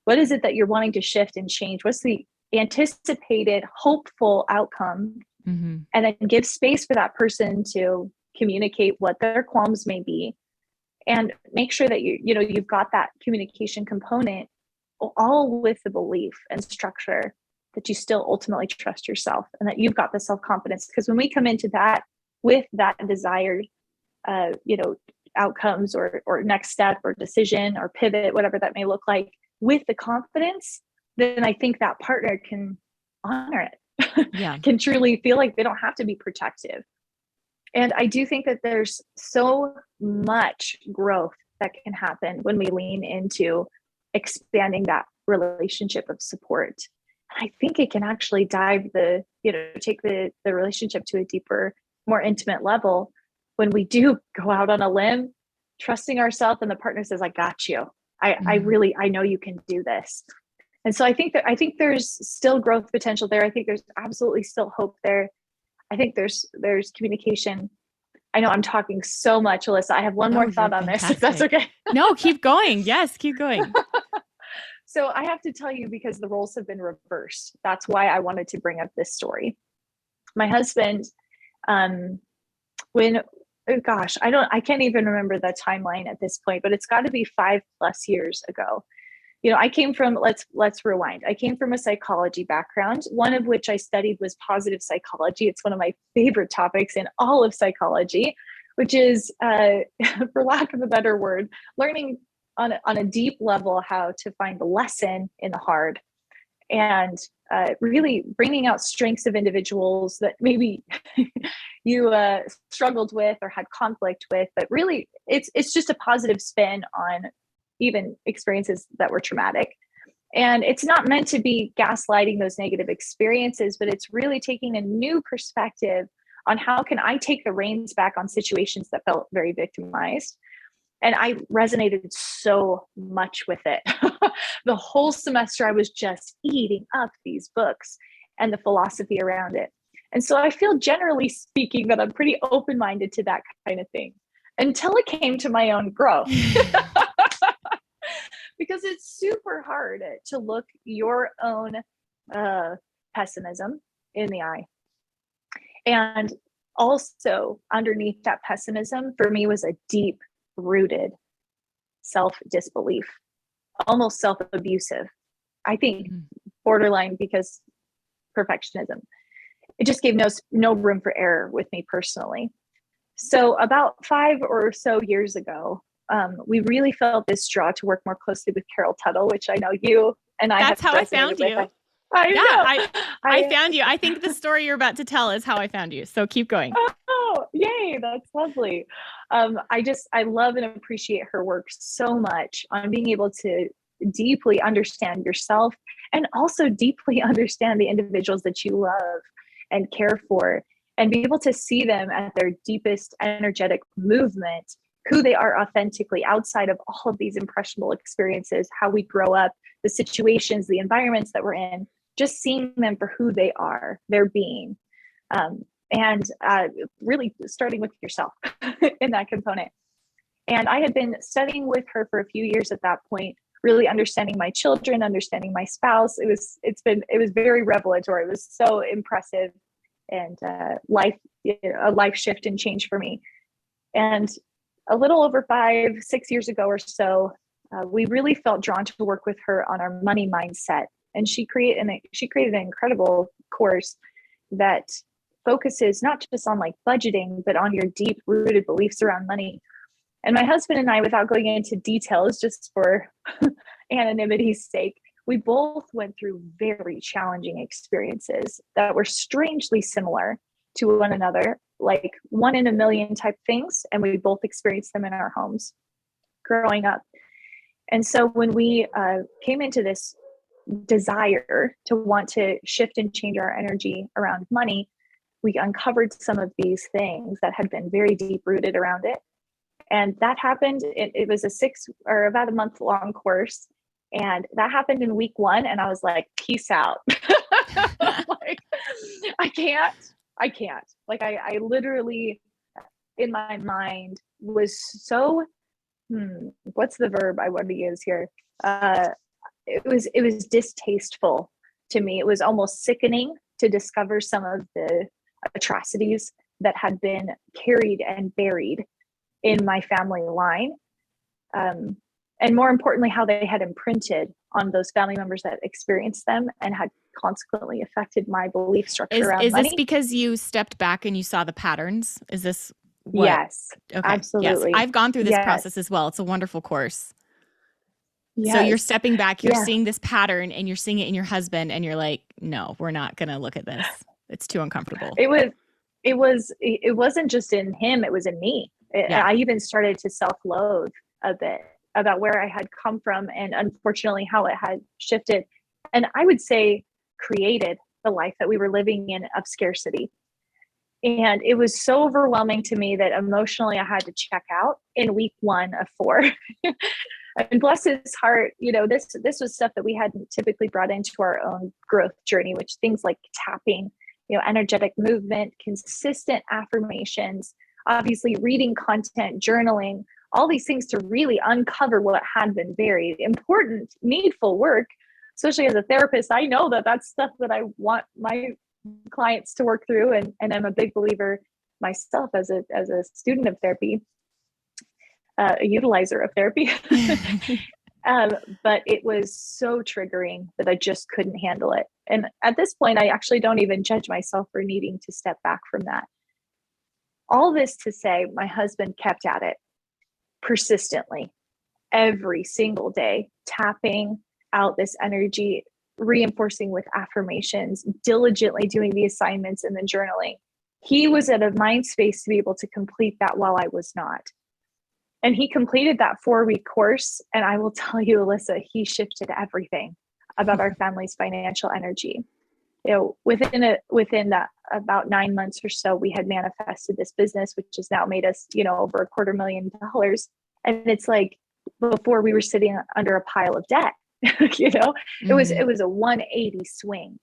What is it that you're wanting to shift and change? What's the anticipated hopeful outcome? And then give space for that person to communicate what their qualms may be, and make sure that you've got that communication component, all with the belief and structure that you still ultimately trust yourself and that you've got the self-confidence. Because when we come into that with that desired outcomes or next step or decision or pivot, whatever that may look like, with the confidence, then I think that partner can honor it. Can truly feel like they don't have to be protective. And I do think that there's so much growth that can happen when we lean into expanding that relationship of support. I think it can actually take the relationship to a deeper, more intimate level when we do go out on a limb, trusting ourselves, and the partner says, I got you. I know you can do this. And so I think there's still growth potential there. I think there's absolutely still hope there. I think there's communication. I know I'm talking so much, Alyssa. I have one No, more you're thought on this, if that's fantastic. okay. No, keep going. Yes, keep going. So I have to tell you, because the roles have been reversed. That's why I wanted to bring up this story. My husband, um, when, oh gosh, I can't even remember the timeline at this point, but it's got to be 5+ years ago. I came from, let's rewind. I came from a psychology background, one of which I studied was positive psychology. It's one of my favorite topics in all of psychology, which is, for lack of a better word, learning on a deep level how to find the lesson in the hard, and really bringing out strengths of individuals that maybe you struggled with or had conflict with, but really it's just a positive spin on even experiences that were traumatic. And it's not meant to be gaslighting those negative experiences, but it's really taking a new perspective on how can I take the reins back on situations that felt very victimized. And I resonated so much with it. The whole semester, I was just eating up these books and the philosophy around it. And so I feel, generally speaking, that I'm pretty open-minded to that kind of thing until it came to my own growth. Because it's super hard to look your own pessimism in the eye. And also underneath that pessimism, for me, was a deep rooted self-disbelief, almost self-abusive. I think borderline, because perfectionism. It just gave no room for error with me personally. So about 5 or so years ago, we really felt this draw to work more closely with Carol Tuttle, which I know you and I That's have how I found with. you. I know. I found you. I think the story you're about to tell is how I found you. So keep going. Oh, yay. That's lovely. I love and appreciate her work so much on being able to deeply understand yourself and also deeply understand the individuals that you love and care for, and be able to see them at their deepest energetic movement, who they are authentically outside of all of these impressionable experiences, how we grow up, the situations, the environments that we're in, just seeing them for who they are, their being. And really starting with yourself in that component. And I had been studying with her for a few years at that point, really understanding my children, understanding my spouse. It was very revelatory. It was so impressive, and a life shift and change for me. And a little over 5-6 years ago or so, we really felt drawn to work with her on our money mindset. And she created an incredible course that focuses not just on like budgeting, but on your deep rooted beliefs around money. And my husband and I, without going into details, just for anonymity's sake, we both went through very challenging experiences that were strangely similar to one another, like 1 in a million type things. And we both experienced them in our homes growing up. And so when we came into this desire to want to shift and change our energy around money, we uncovered some of these things that had been very deep rooted around it. And that happened. It was about a month long course. And that happened in week 1. And I was like, peace out. Like, I can't. Like, I literally, in my mind, was so, what's the verb I want to use here? It was distasteful to me. It was almost sickening to discover some of the atrocities that had been carried and buried in my family line. And more importantly, how they had imprinted on those family members that experienced them and had consequently affected my belief structure around money. Is this because you stepped back and you saw the patterns? Is this what? Yes, okay. Absolutely. Yes, I've gone through this process as well. It's a wonderful course. Yes. So you're stepping back, you're seeing this pattern, and you're seeing it in your husband, and you're like, no, we're not going to look at this. It's too uncomfortable. It wasn't just in him, it was in me. I even started to self-loathe a bit about where I had come from, and unfortunately how it had shifted. And I would say created the life that we were living in of scarcity. And it was so overwhelming to me that emotionally I had to check out in week 1 of 4. And bless his heart, this was stuff that we hadn't typically brought into our own growth journey, which things like tapping, energetic movement, consistent affirmations, obviously reading content, journaling, all these things to really uncover what had been buried. Important, needful work, especially as a therapist. I know that that's stuff that I want my clients to work through, and I'm a big believer myself as a student of therapy, a utilizer of therapy. But it was so triggering that I just couldn't handle it. And at this point, I actually don't even judge myself for needing to step back from that. All this to say, my husband kept at it persistently every single day, tapping out this energy, reinforcing with affirmations, diligently doing the assignments and the journaling. He was at a mind space to be able to complete that while I was not. And he completed that 4-week course. And I will tell you, Alyssa, he shifted everything about our family's financial energy. You know, within that about 9 months or so, we had manifested this business, which has now made us, over $250,000. And it's like, before we were sitting under a pile of debt, it was a 180 swing.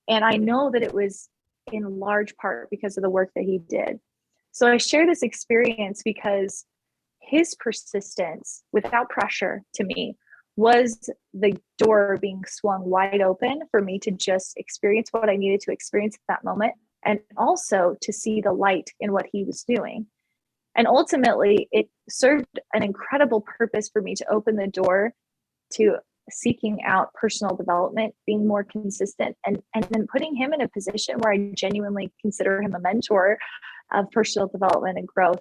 And I know that it was in large part because of the work that he did. So I share this experience because his persistence without pressure to me was the door being swung wide open for me to just experience what I needed to experience at that moment, and also to see the light in what he was doing. And ultimately, it served an incredible purpose for me to open the door to seeking out personal development, being more consistent, and then putting him in a position where I genuinely consider him a mentor of personal development and growth.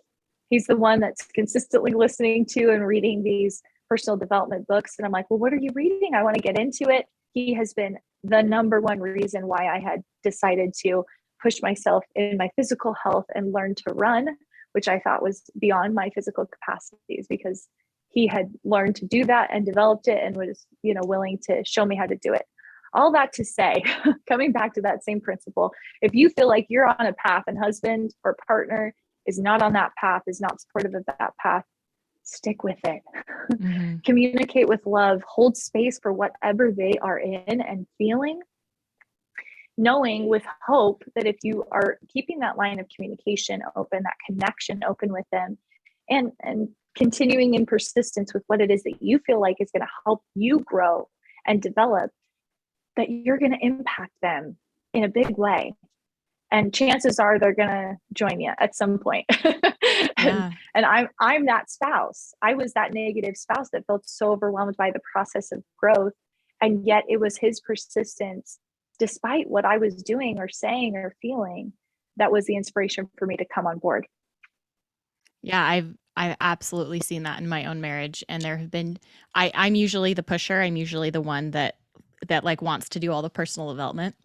He's the one that's consistently listening to and reading these personal development books. And I'm like, well, what are you reading? I want to get into it. He has been the number one reason why I had decided to push myself in my physical health and learn to run, which I thought was beyond my physical capacities, because he had learned to do that and developed it and was, willing to show me how to do it. All that to say, coming back to that same principle, if you feel like you're on a path and husband or partner is not on that path, is not supportive of that path, stick with it. Mm-hmm. Communicate with love, hold space for whatever they are in and feeling, knowing with hope that if you are keeping that line of communication open, that connection open with them, and continuing in persistence with what it is that you feel like is going to help you grow and develop, that you're going to impact them in a big way. And chances are they're going to join you at some point. and I'm that spouse. I was that negative spouse that felt so overwhelmed by the process of growth. And yet it was his persistence, despite what I was doing or saying or feeling, that was the inspiration for me to come on board. Yeah, I've absolutely seen that in my own marriage. And there have been, I'm usually the pusher. I'm usually the one that like wants to do all the personal development.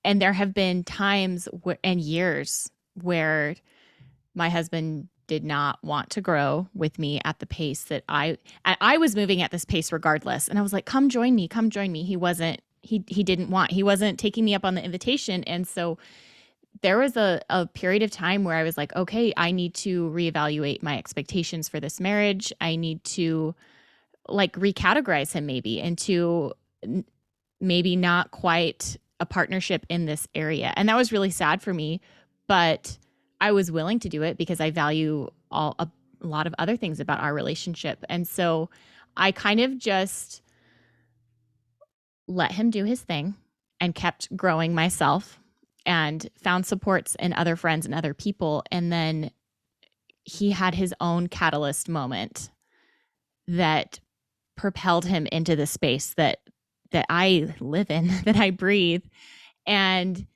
And there have been times and years where my husband did not want to grow with me at the pace that I was moving at this pace regardless. And I was like, come join me. He wasn't taking me up on the invitation. And so there was a period of time where I was like, okay, I need to reevaluate my expectations for this marriage. I need to like recategorize him maybe into maybe not quite a partnership in this area. And that was really sad for me, but I was willing to do it because I value a lot of other things about our relationship. And so I kind of just let him do his thing and kept growing myself and found supports in other friends and other people. And then he had his own catalyst moment that propelled him into the space that I live in, that I breathe. And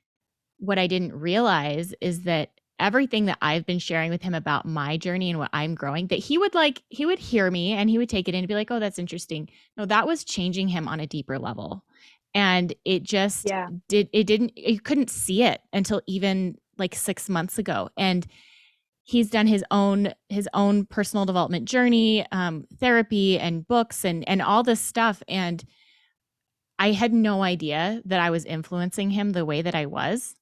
what I didn't realize is that everything that I've been sharing with him about my journey and what I'm growing, that he would hear me and he would take it in and be like, oh, that's interesting. No, that was changing him on a deeper level. And it just you couldn't see it until even like 6 months ago. And he's done his own personal development journey, therapy and books and all this stuff. And I had no idea that I was influencing him the way that I was.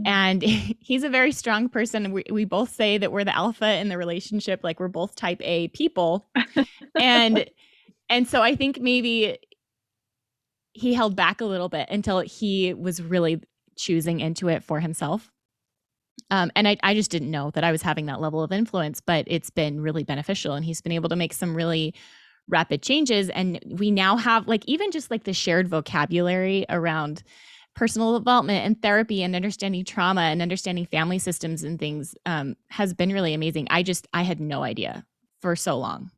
And he's a very strong person. We both say that we're the alpha in the relationship, like we're both type A people. and so I think maybe he held back a little bit until he was really choosing into it for himself. And I just didn't know that I was having that level of influence, but it's been really beneficial. And he's been able to make some really rapid changes. And we now have like even just like the shared vocabulary around personal development and therapy and understanding trauma and understanding family systems and things has been really amazing. I had no idea for so long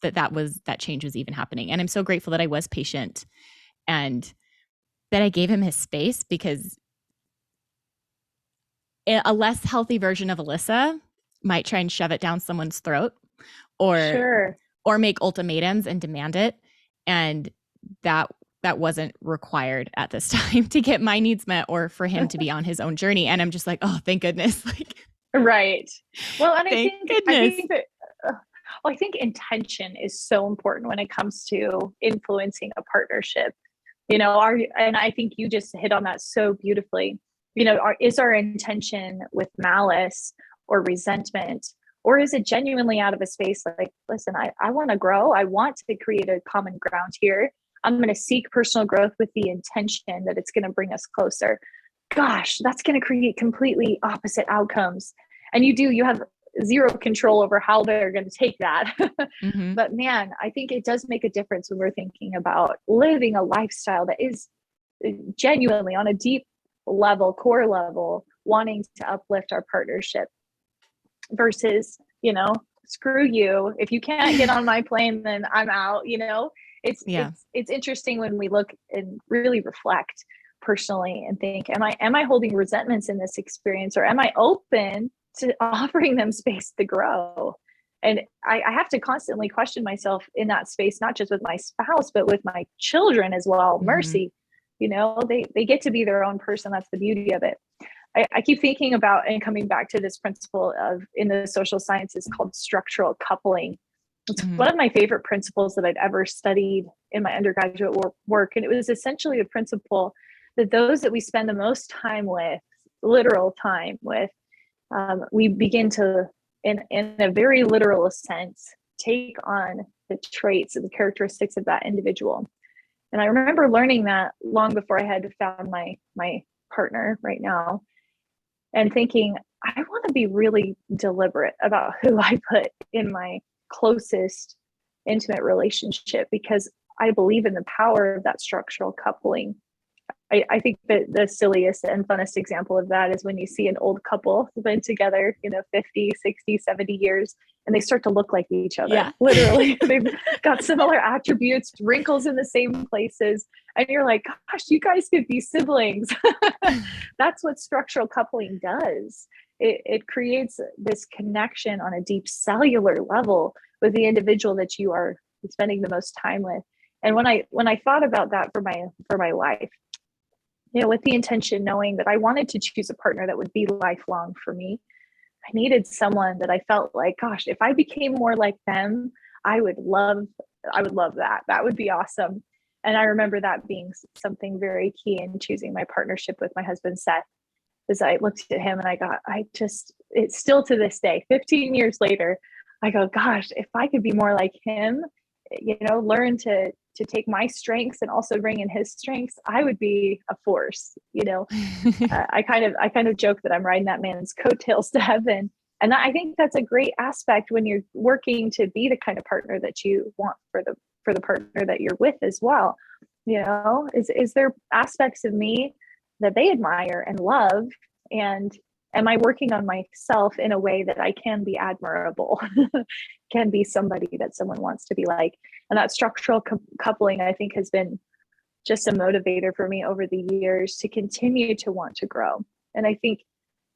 that change was even happening. And I'm so grateful that I was patient and that I gave him his space, because a less healthy version of Alyssa might try and shove it down someone's throat or Sure. or make ultimatums and demand it. And that wasn't required at this time to get my needs met or for him to be on his own journey. And I'm just like, oh, thank goodness. Like, Right. Well, and thank goodness. I think intention is so important when it comes to influencing a partnership. And I think you just hit on that so beautifully. Is our intention with malice or resentment, or is it genuinely out of a space like, listen, I want to grow. I want to create a common ground here. I'm going to seek personal growth with the intention that it's going to bring us closer. Gosh, that's going to create completely opposite outcomes. And you have zero control over how they're going to take that. Mm-hmm. But man, I think it does make a difference when we're thinking about living a lifestyle that is genuinely on a deep level, core level, wanting to uplift our partnership versus, screw you. If you can't get on my plane, then I'm out. It's interesting when we look and really reflect personally and think, am I holding resentments in this experience, or am I open to offering them space to grow? And I have to constantly question myself in that space, not just with my spouse, but with my children as well. Mm-hmm. Mercy, they get to be their own person. That's the beauty of it. I keep thinking about and coming back to this principle in the social sciences called structural coupling. It's one of my favorite principles that I'd ever studied in my undergraduate work. And it was essentially the principle that those that we spend the most time with, literal time with, we begin to, in a very literal sense, take on the traits and the characteristics of that individual. And I remember learning that long before I had found my partner right now, and thinking, I want to be really deliberate about who I put in my closest intimate relationship, because I believe in the power of that structural coupling. I think that the silliest and funnest example of that is when you see an old couple who've been together, 50, 60, 70 years, and they start to look like each other. Yeah. Literally, they've got similar attributes, wrinkles in the same places. And you're like, gosh, you guys could be siblings. That's what structural coupling does. It creates this connection on a deep cellular level with the individual that you are spending the most time with. And when I thought about that for my life, with the intention, knowing that I wanted to choose a partner that would be lifelong for me, I needed someone that I felt like, gosh, if I became more like them, I would love that. That would be awesome. And I remember that being something very key in choosing my partnership with my husband, Seth, as I looked at him and it's still to this day, 15 years later, I go, gosh, if I could be more like him, learn to take my strengths and also bring in his strengths, I would be a force. I kind of joke that I'm riding that man's coattails to heaven. And I think that's a great aspect when you're working to be the kind of partner that you want for the partner that you're with as well. Is there aspects of me that they admire and love? And am I working on myself in a way that I can be admirable, can be somebody that someone wants to be like? And that structural coupling, I think, has been just a motivator for me over the years to continue to want to grow. And I think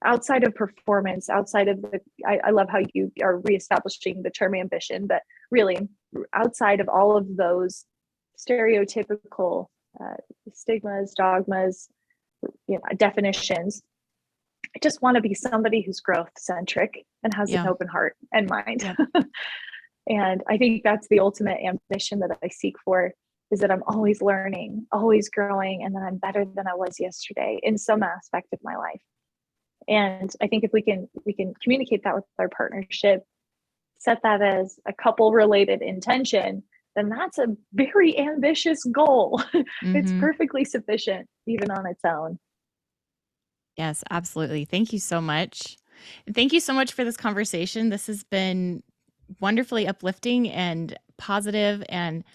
outside of performance, I love how you are reestablishing the term ambition, but really outside of all of those stereotypical stigmas, dogmas, definitions, I just want to be somebody who's growth centric and has an open heart and mind. Yeah. And I think that's the ultimate ambition that I seek for, is that I'm always learning, always growing, and that I'm better than I was yesterday in some aspect of my life. And I think if we can communicate that with our partnership, set that as a couple related intention, then that's a very ambitious goal. Mm-hmm. It's perfectly sufficient even on its own. Yes, absolutely. Thank you so much. And thank you so much for this conversation. This has been wonderfully uplifting and positive, and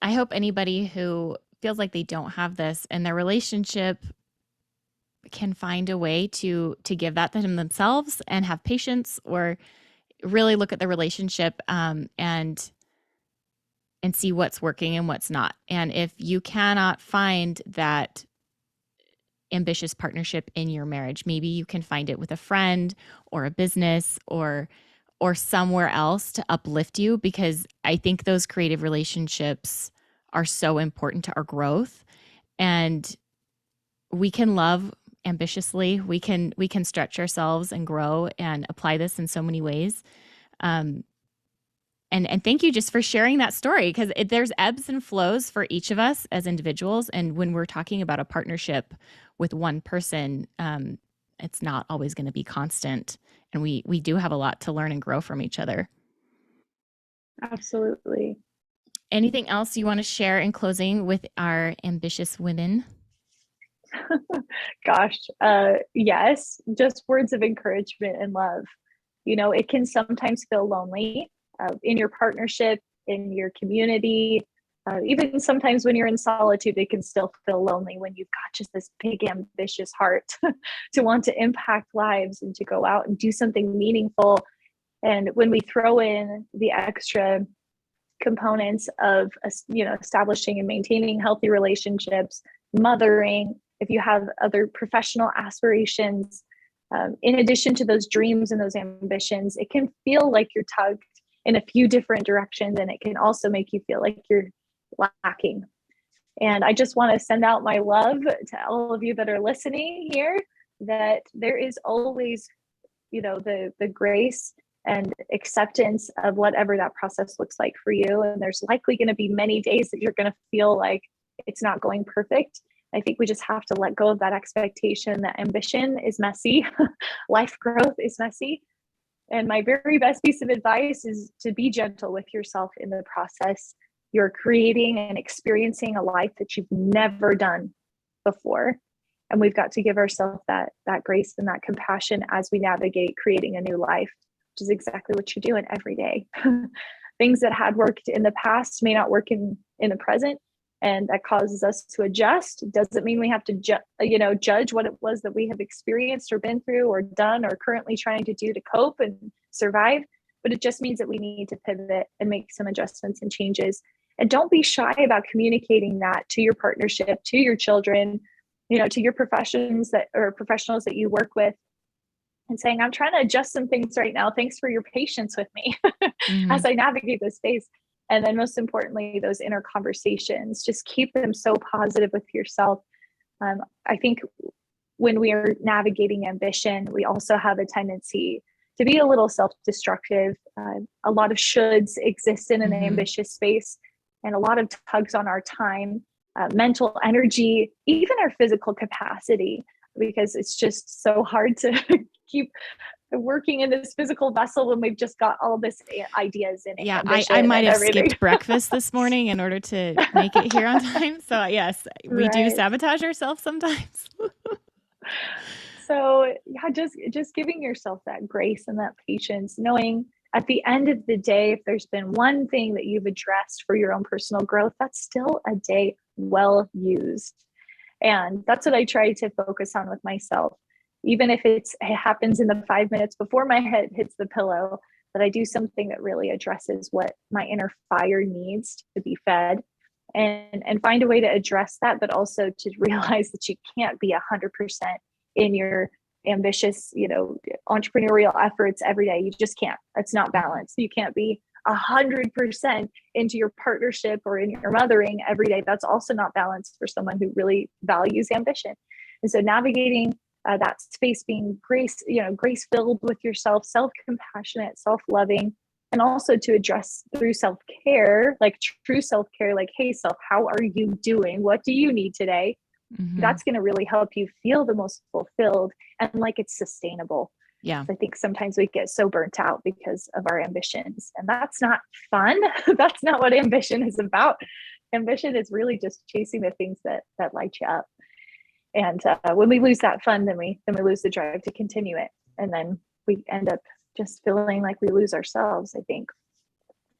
I hope anybody who feels like they don't have this in their relationship can find a way to give that to themselves and have patience, or really look at the relationship, and see what's working and what's not. And if you cannot find that ambitious partnership in your marriage, maybe you can find it with a friend or a business, or somewhere else to uplift you, because I think those creative relationships are so important to our growth. And we can love ambitiously. We can stretch ourselves and grow and apply this in so many ways. Um, and thank you just for sharing that story, because there's ebbs and flows for each of us as individuals. And when we're talking about a partnership with one person, it's not always going to be constant. And we do have a lot to learn and grow from each other. Absolutely. Anything else you want to share in closing with our ambitious women? Gosh, yes, just words of encouragement and love. It can sometimes feel lonely in your partnership, in your community. Even sometimes when you're in solitude, it can still feel lonely when you've got just this big, ambitious heart to want to impact lives and to go out and do something meaningful. And when we throw in the extra components of establishing and maintaining healthy relationships, mothering, if you have other professional aspirations, in addition to those dreams and those ambitions, it can feel like you're tugged in a few different directions, and it can also make you feel like you're lacking. And I just want to send out my love to all of you that are listening here, that there is always, the grace and acceptance of whatever that process looks like for you. And there's likely going to be many days that you're going to feel like it's not going perfect. I think we just have to let go of that expectation that ambition is messy, life growth is messy. And my very best piece of advice is to be gentle with yourself in the process. You're creating and experiencing a life that you've never done before. And we've got to give ourselves that grace and that compassion as we navigate creating a new life, which is exactly what you're doing every day. Things that had worked in the past may not work in the present, and that causes us to adjust. Doesn't mean we have to judge what it was that we have experienced or been through or done or currently trying to do to cope and survive, but it just means that we need to pivot and make some adjustments and changes. And don't be shy about communicating that to your partnership, to your children, to your professionals that you work with, and saying, I'm trying to adjust some things right now. Thanks for your patience with me as I navigate this space. And then most importantly, those inner conversations, just keep them so positive with yourself. I think when we are navigating ambition, we also have a tendency to be a little self-destructive. A lot of shoulds exist in an ambitious space, and a lot of tugs on our time, mental energy, even our physical capacity, because it's just so hard to keep working in this physical vessel when we've just got all this ideas and yeah, I might have skipped breakfast this morning in order to make it here on time. So yes, we do sabotage ourselves sometimes. So yeah, just giving yourself that grace and that patience, knowing at the end of the day, if there's been one thing that you've addressed for your own personal growth, that's still a day well used. And that's what I try to focus on with myself. Even if it happens in the 5 minutes before my head hits the pillow, that I do something that really addresses what my inner fire needs to be fed, and find a way to address that, but also to realize that you can't be 100% in your ambitious, entrepreneurial efforts every day. You just can't. That's not balanced. You can't be 100% into your partnership or in your mothering every day. That's also not balanced for someone who really values ambition. And so navigating that space, being grace-filled with yourself, self-compassionate, self-loving, and also to address through self-care, like true self-care, like, hey, self, how are you doing? What do you need today? That's going to really help you feel the most fulfilled and like it's sustainable. Yeah. I think sometimes we get so burnt out because of our ambitions, and that's not fun. That's not what ambition is about. Ambition is really just chasing the things that light you up. And when we lose that fun, then we lose the drive to continue it. And then we end up just feeling like we lose ourselves, I think.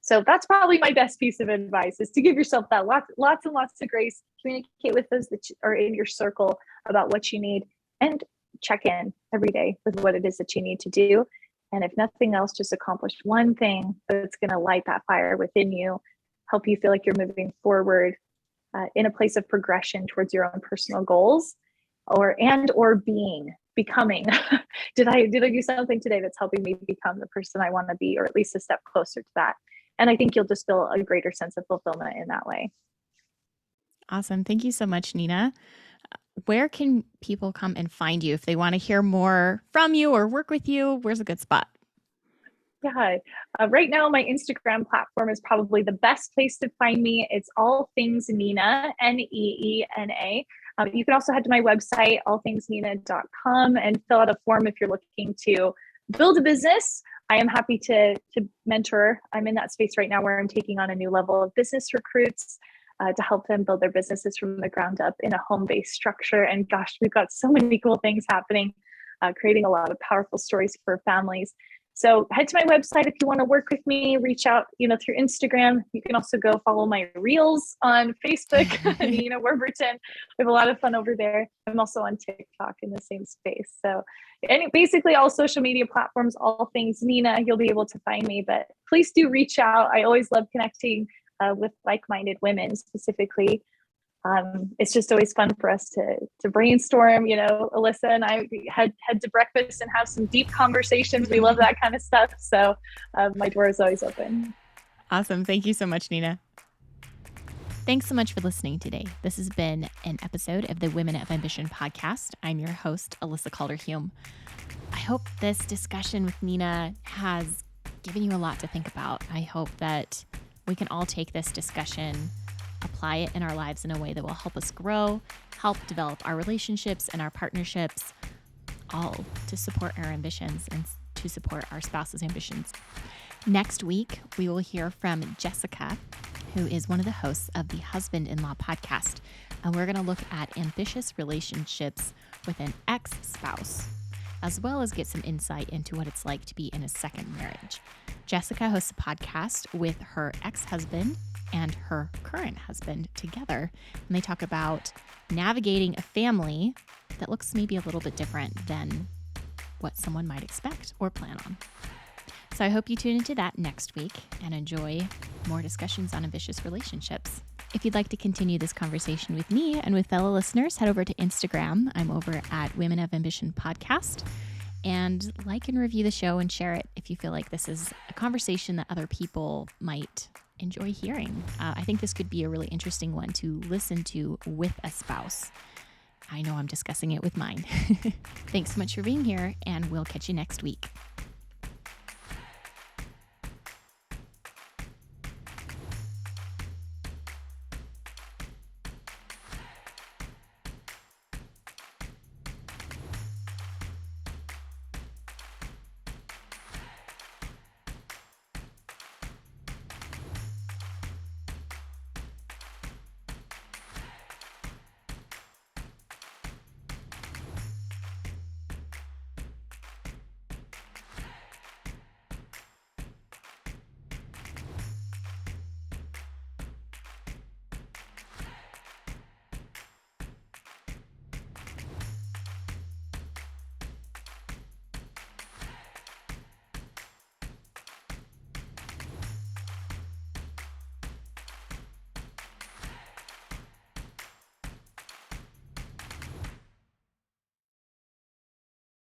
So that's probably my best piece of advice, is to give yourself that lots and lots of grace, communicate with those that are in your circle about what you need, and check in every day with what it is that you need to do. And if nothing else, just accomplish one thing that's going to light that fire within you, help you feel like you're moving forward in a place of progression towards your own personal goals, or becoming. Did I do something today that's helping me become the person I want to be, or at least a step closer to that? And I think you'll just feel a greater sense of fulfillment in that way. Awesome. Thank you so much, Nina. Where can people come and find you if they want to hear more from you or work with you? Where's a good spot? Yeah, right now my Instagram platform is probably the best place to find me. It's all things Neena, Neena. You can also head to my website, allthingsneena.com, and fill out a form if you're looking to build a business. I am happy to mentor. I'm in that space right now where I'm taking on a new level of business recruits to help them build their businesses from the ground up in a home-based structure. And gosh, we've got so many cool things happening, creating a lot of powerful stories for families. So head to my website if you want to work with me, reach out, through Instagram. You can also go follow my reels on Facebook, Nina Warburton. We have a lot of fun over there. I'm also on TikTok in the same space. So basically all social media platforms, all things Nina, you'll be able to find me, but please do reach out. I always love connecting with like-minded women specifically. It's just always fun for us to brainstorm. Alyssa and I head to breakfast and have some deep conversations. We love that kind of stuff. So my door is always open. Awesome. Thank you so much, Nina. Thanks so much for listening today. This has been an episode of the Women of Ambition podcast. I'm your host, Alyssa Calder-Hume. I hope this discussion with Nina has given you a lot to think about. I hope that we can all take this discussion, apply it in our lives in a way that will help us grow, help develop our relationships and our partnerships, all to support our ambitions and to support our spouse's ambitions. Next week, we will hear from Jessica, who is one of the hosts of the Husband-in-Law podcast, and we're going to look at ambitious relationships with an ex-spouse, as well as get some insight into what it's like to be in a second marriage. Jessica hosts a podcast with her ex-husband and her current husband together, and they talk about navigating a family that looks maybe a little bit different than what someone might expect or plan on. So I hope you tune into that next week and enjoy more discussions on ambitious relationships. If you'd like to continue this conversation with me and with fellow listeners, head over to Instagram. I'm over at Women of Ambition Podcast. And like and review the show and share it if you feel like this is a conversation that other people might enjoy hearing. I think this could be a really interesting one to listen to with a spouse. I know I'm discussing it with mine. Thanks so much for being here, and we'll catch you next week.